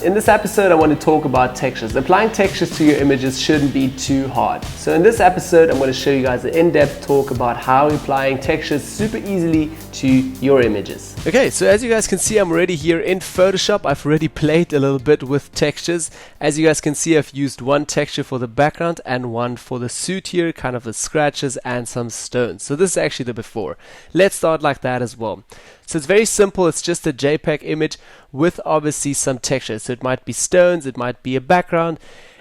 In this episode, I want to talk about textures. Applying textures to your images shouldn't be too hard. So in this episode, I'm going to show you guys an in-depth talk about how applying textures super easily to your images. Okay, so as you guys can see, I'm already here in Photoshop. I've already played a little bit with textures. As you guys can see, I've used one texture for the background and one for the suit here, kind of the scratches and some stones. So this is actually the before. Let's start like that as well. So it's very simple. It's just a JPEG image with obviously some texture. So it might be stones, it might be a background,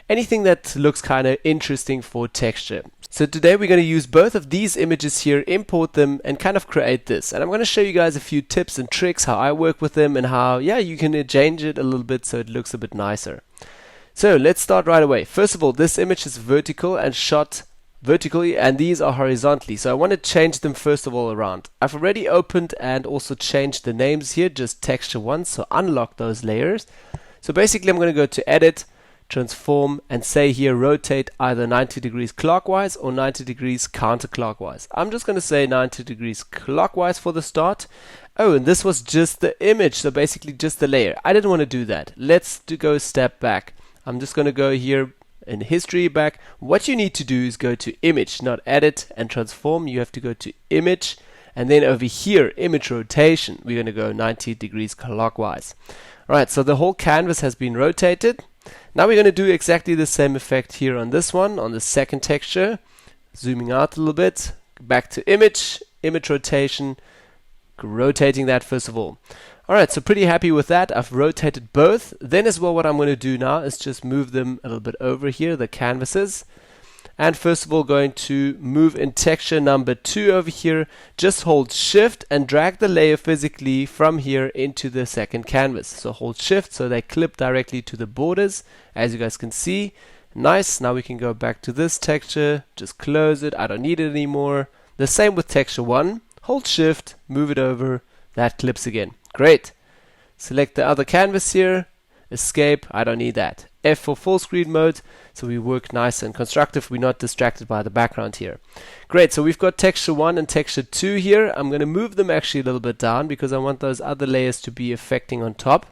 anything that looks kind of interesting for texture. So today we're going to use both of these images here, import them and kind of create this. And I'm going to show you guys a few tips and tricks how I work with them and how you can change it a little bit so it looks a bit nicer. So let's start right away. First of all, this image is vertical and shot vertically, and these are horizontally, so I want to change them first of all around. I've already opened and also changed the names here, just texture 1, so unlock those layers. So basically I'm going to go to edit, transform, and say here rotate either 90 degrees clockwise or 90 degrees counterclockwise. I'm just going to say 90 degrees clockwise for the start. Oh, and this was just the image, so basically just the layer. I didn't want to do that. Let's go a step back. I'm just going to go here in history back. What you need to do is go to image, not edit and transform. You have to go to image, and then over here image rotation, we're going to go 90 degrees clockwise. Alright, so the whole canvas has been rotated. Now we're going to do exactly the same effect here on this one, on the second texture. Zooming out a little bit, back to image, image rotation, rotating that first of all. Alright, so pretty happy with that. I've rotated both. Then as well, what I'm going to do now is just move them a little bit over here, the canvases. And first of all, going to move in texture number 2 over here. Just hold shift and drag the layer physically from here into the second canvas. So hold shift so they clip directly to the borders, as you guys can see. Nice. Now we can go back to this texture, just close it. I don't need it anymore. The same with texture 1. Hold shift, move it over, that clips again. Great. Select the other canvas here, escape, I don't need that. F for full screen mode, so we work nice and constructive, we're not distracted by the background here. Great, so we've got texture 1 and texture 2 here. I'm going to move them actually a little bit down because I want those other layers to be affecting on top.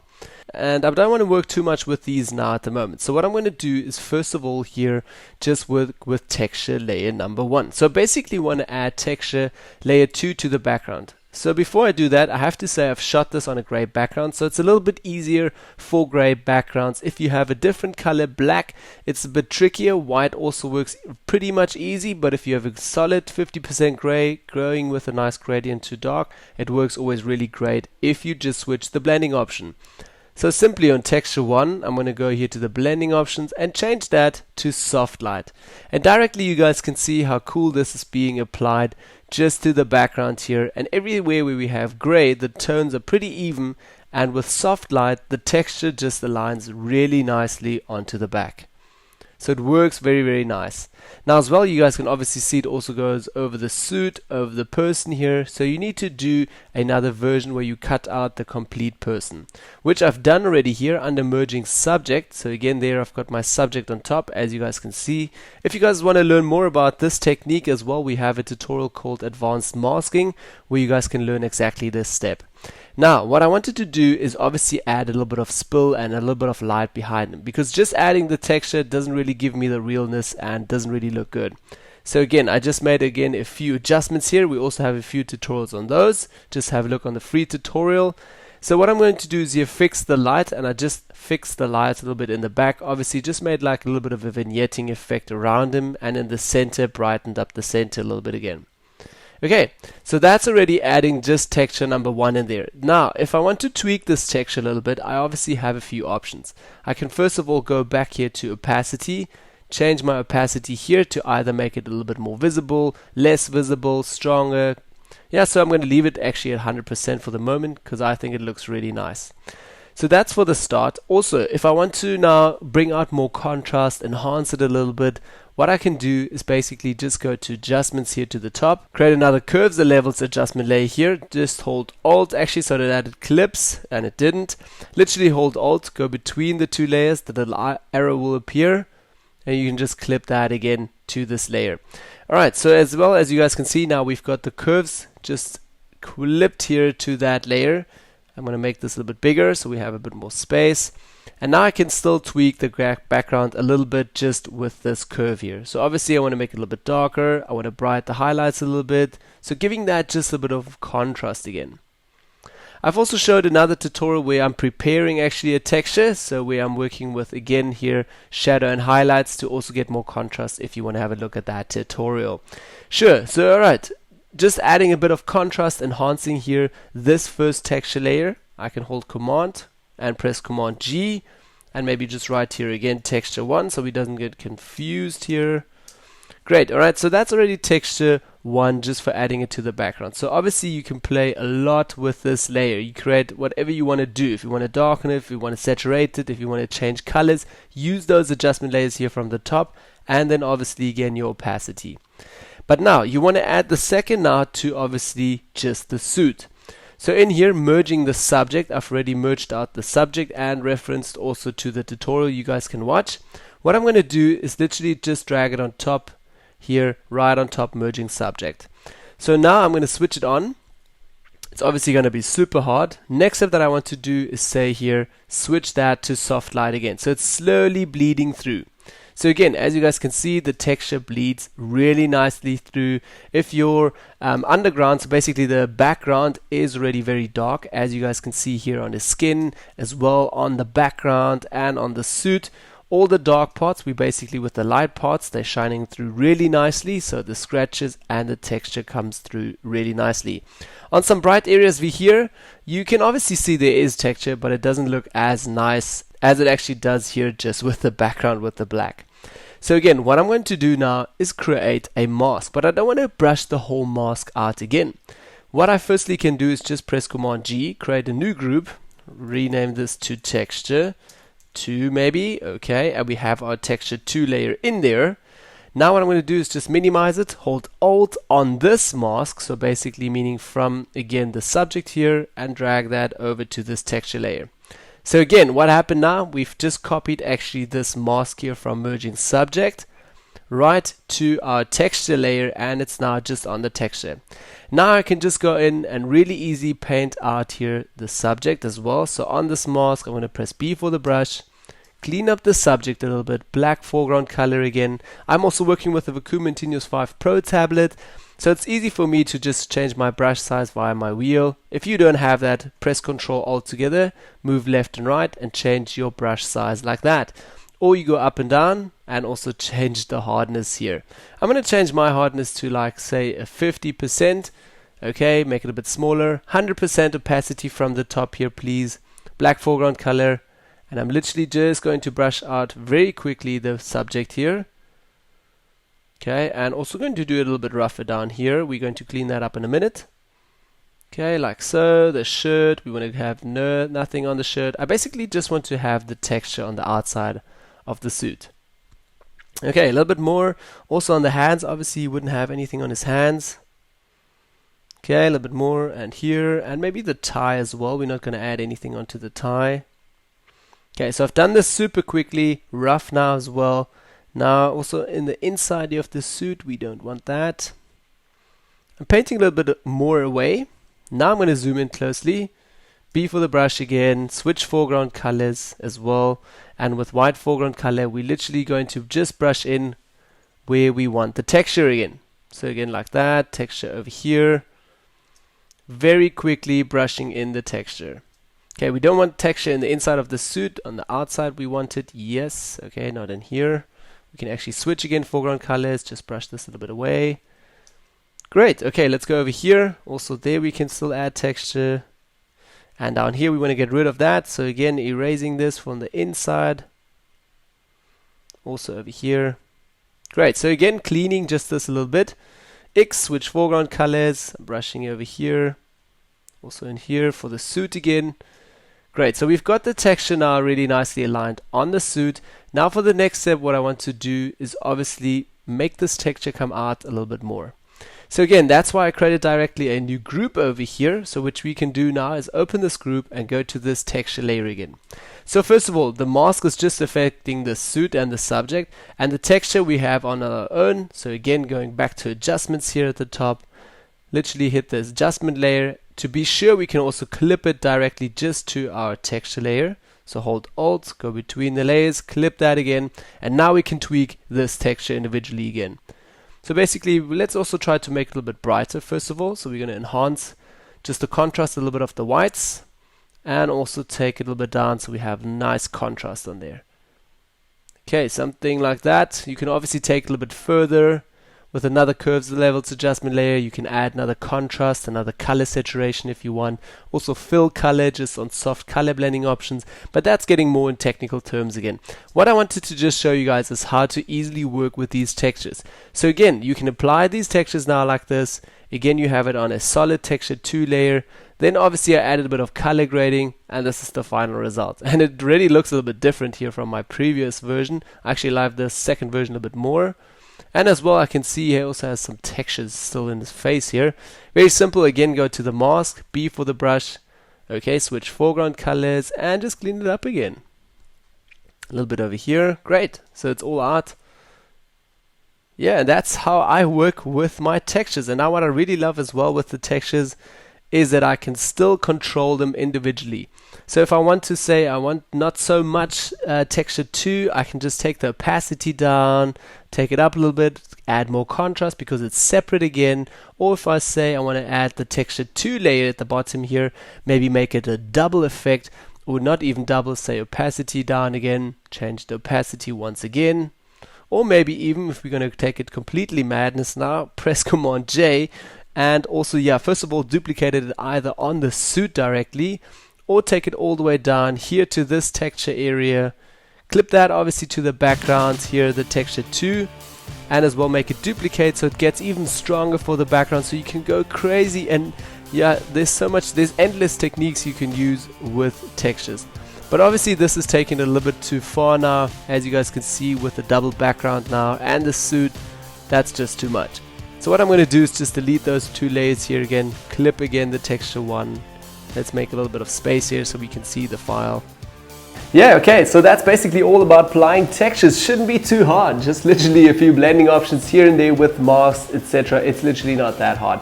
And I don't want to work too much with these now at the moment. So what I'm going to do is first of all here just work with texture layer number 1. So basically want to add texture layer 2 to the background. So before I do that, I have to say I've shot this on a gray background, so it's a little bit easier for gray backgrounds. If you have a different color, black, it's a bit trickier. White also works pretty much easy, but if you have a solid 50% gray going with a nice gradient to dark, it works always really great if you just switch the blending option. So simply on texture 1, I'm going to go here to the blending options and change that to soft light. And directly you guys can see how cool this is being applied just to the background here. And everywhere where we have gray, the tones are pretty even. And with soft light, the texture just aligns really nicely onto the back. So it works very, very nice. Now as well, you guys can obviously see it also goes over the suit, over the person here. So you need to do another version where you cut out the complete person, which I've done already here under merging subject. So again, there I've got my subject on top, as you guys can see. If you guys want to learn more about this technique as well, we have a tutorial called Advanced Masking where you guys can learn exactly this step. Now, what I wanted to do is obviously add a little bit of spill and a little bit of light behind them, because just adding the texture doesn't really give me the realness and doesn't really look good. So again, I just made a few adjustments here. We also have a few tutorials on those. Just have a look on the free tutorial. So what I'm going to do is here fix the light, and I just fixed the light a little bit in the back. Obviously just made like a little bit of a vignetting effect around him, and in the center brightened up the center a little bit again. Okay, so that's already adding just texture number 1 in there. Now, if I want to tweak this texture a little bit, I obviously have a few options. I can first of all go back here to opacity, change my opacity here to either make it a little bit more visible, less visible, stronger. Yeah, so I'm going to leave it actually at 100% for the moment because I think it looks really nice. So that's for the start. Also, if I want to now bring out more contrast, enhance it a little bit, what I can do is basically just go to adjustments here to the top, create another curves and levels adjustment layer here, just hold alt actually so that it clips, and it didn't. Literally hold alt, go between the two layers, the little arrow will appear, and you can just clip that again to this layer. Alright, so as well as you guys can see now we've got the curves just clipped here to that layer. I'm going to make this a little bit bigger so we have a bit more space. And now I can still tweak the background a little bit just with this curve here. So obviously I want to make it a little bit darker. I want to brighten the highlights a little bit. So giving that just a bit of contrast again. I've also showed another tutorial where I'm preparing actually a texture. So where I'm working with, again here, shadow and highlights to also get more contrast if you want to have a look at that tutorial. Sure, so alright, just adding a bit of contrast, enhancing here this first texture layer. I can hold Command and press Command G and maybe just write here again texture 1 so we doesn't get confused here. Great, alright, so that's already texture 1 just for adding it to the background. So obviously you can play a lot with this layer. You create whatever you want to do. If you want to darken it, if you want to saturate it, if you want to change colors, use those adjustment layers here from the top, and then obviously again your opacity. But now you want to add the second now to obviously just the suit. So in here, merging the subject, I've already merged out the subject and referenced also to the tutorial you guys can watch. What I'm going to do is literally just drag it on top here, right on top, merging subject. So now I'm going to switch it on. It's obviously going to be super hard. Next step that I want to do is say here, switch that to soft light again. So it's slowly bleeding through. So again, as you guys can see, the texture bleeds really nicely through. If your underground, so basically the background is already very dark, as you guys can see here on the skin, as well on the background and on the suit. All the dark parts, we basically with the light parts, they're shining through really nicely, so the scratches and the texture comes through really nicely. On some bright areas here, you can obviously see there is texture, but it doesn't look as nice as it actually does here just with the background with the black. So again, what I'm going to do now is create a mask, but I don't want to brush the whole mask out again. What I firstly can do is just press Command G, create a new group, rename this to texture 2 maybe, okay, and we have our texture 2 layer in there. Now what I'm going to do is just minimize it, hold Alt on this mask, so basically meaning from again the subject here, and drag that over to this texture layer. So again, what happened now, we've just copied actually this mask here from merging subject right to our texture layer, and it's now just on the texture. Now I can just go in and really easy paint out here the subject as well. So on this mask, I'm going to press B for the brush, clean up the subject a little bit, black foreground color again. I'm also working with the Vekuma Intuos 5 Pro tablet, so it's easy for me to just change my brush size via my wheel. If you don't have that, press Ctrl Alt together, move left and right, and change your brush size like that. Or you go up and down and also change the hardness here. I'm going to change my hardness to like say a 50%. Okay, make it a bit smaller. 100% opacity from the top here, please. Black foreground color. And I'm literally just going to brush out very quickly the subject here. Okay, and also going to do it a little bit rougher down here. We're going to clean that up in a minute. Okay, like so. The shirt, we want to have nothing on the shirt. I basically just want to have the texture on the outside of the suit. Okay, a little bit more. Also on the hands, obviously you wouldn't have anything on his hands. Okay, a little bit more, and here, and maybe the tie as well. We're not going to add anything onto the tie. Okay, so I've done this super quickly, rough now as well. Now also in the inside of the suit, we don't want that. I'm painting a little bit more away. Now I'm going to zoom in closely. B for the brush again, switch foreground colors as well. And with white foreground color, we're literally going to just brush in where we want the texture again. So again like that, texture over here. Very quickly brushing in the texture. Okay, we don't want texture in the inside of the suit. On the outside we want it, yes. Okay, not in here. We can actually switch again, foreground colors, just brush this a little bit away. Great, okay, let's go over here. Also there we can still add texture. And down here we want to get rid of that. So again, erasing this from the inside. Also over here. Great, so again, cleaning just this a little bit. X, switch foreground colors, brushing over here. Also in here for the suit again. Great, so we've got the texture now really nicely aligned on the suit. Now for the next step, what I want to do is obviously make this texture come out a little bit more. So again, that's why I created directly a new group over here. So what we can do now is open this group and go to this texture layer again. So first of all, the mask is just affecting the suit and the subject, and the texture we have on our own. So again, going back to adjustments here at the top, literally hit the adjustment layer. To be sure, we can also clip it directly just to our texture layer. So hold Alt, go between the layers, clip that again, and now we can tweak this texture individually again. So basically, let's also try to make it a little bit brighter first of all. So we're going to enhance just the contrast, a little bit of the whites, and also take it a little bit down so we have nice contrast on there. Okay, something like that. You can obviously take it a little bit further with another curves levels adjustment layer. You can add another contrast, another color saturation if you want. Also fill color just on soft color blending options, but that's getting more in technical terms again. What I wanted to just show you guys is how to easily work with these textures. So again, you can apply these textures now like this. Again, you have it on a solid texture 2 layer. Then obviously I added a bit of color grading, and this is the final result. And it really looks a little bit different here from my previous version. I actually like the second version a bit more. And as well, I can see he also has some textures still in his face here. Very simple. Again, go to the mask, B for the brush. Okay, switch foreground colors and just clean it up again. A little bit over here. Great. So it's all out. Yeah, and that's how I work with my textures. And now what I really love as well with the textures is that I can still control them individually. So if I want to say I want not so much texture 2, I can just take the opacity down, take it up a little bit, add more contrast because it's separate again. Or if I say I want to add the texture 2 layer at the bottom here, maybe make it a double effect, or not even double, say opacity down again, change the opacity once again. Or maybe even if we're going to take it completely madness now, press Command J. And also, yeah, first of all, duplicate it either on the suit directly or take it all the way down here to this texture area. Clip that obviously to the background here, the texture 2, and as well make it duplicate so it gets even stronger for the background so you can go crazy. And yeah, there's endless techniques you can use with textures. But obviously this is taking it a little bit too far now, as you guys can see with the double background now and the suit. That's just too much. So what I'm going to do is just delete those 2 layers here again, clip again the texture 1. Let's make a little bit of space here so we can see the file. Yeah, okay, so that's basically all about applying textures. Shouldn't be too hard, just literally a few blending options here and there with masks, etc. It's literally not that hard.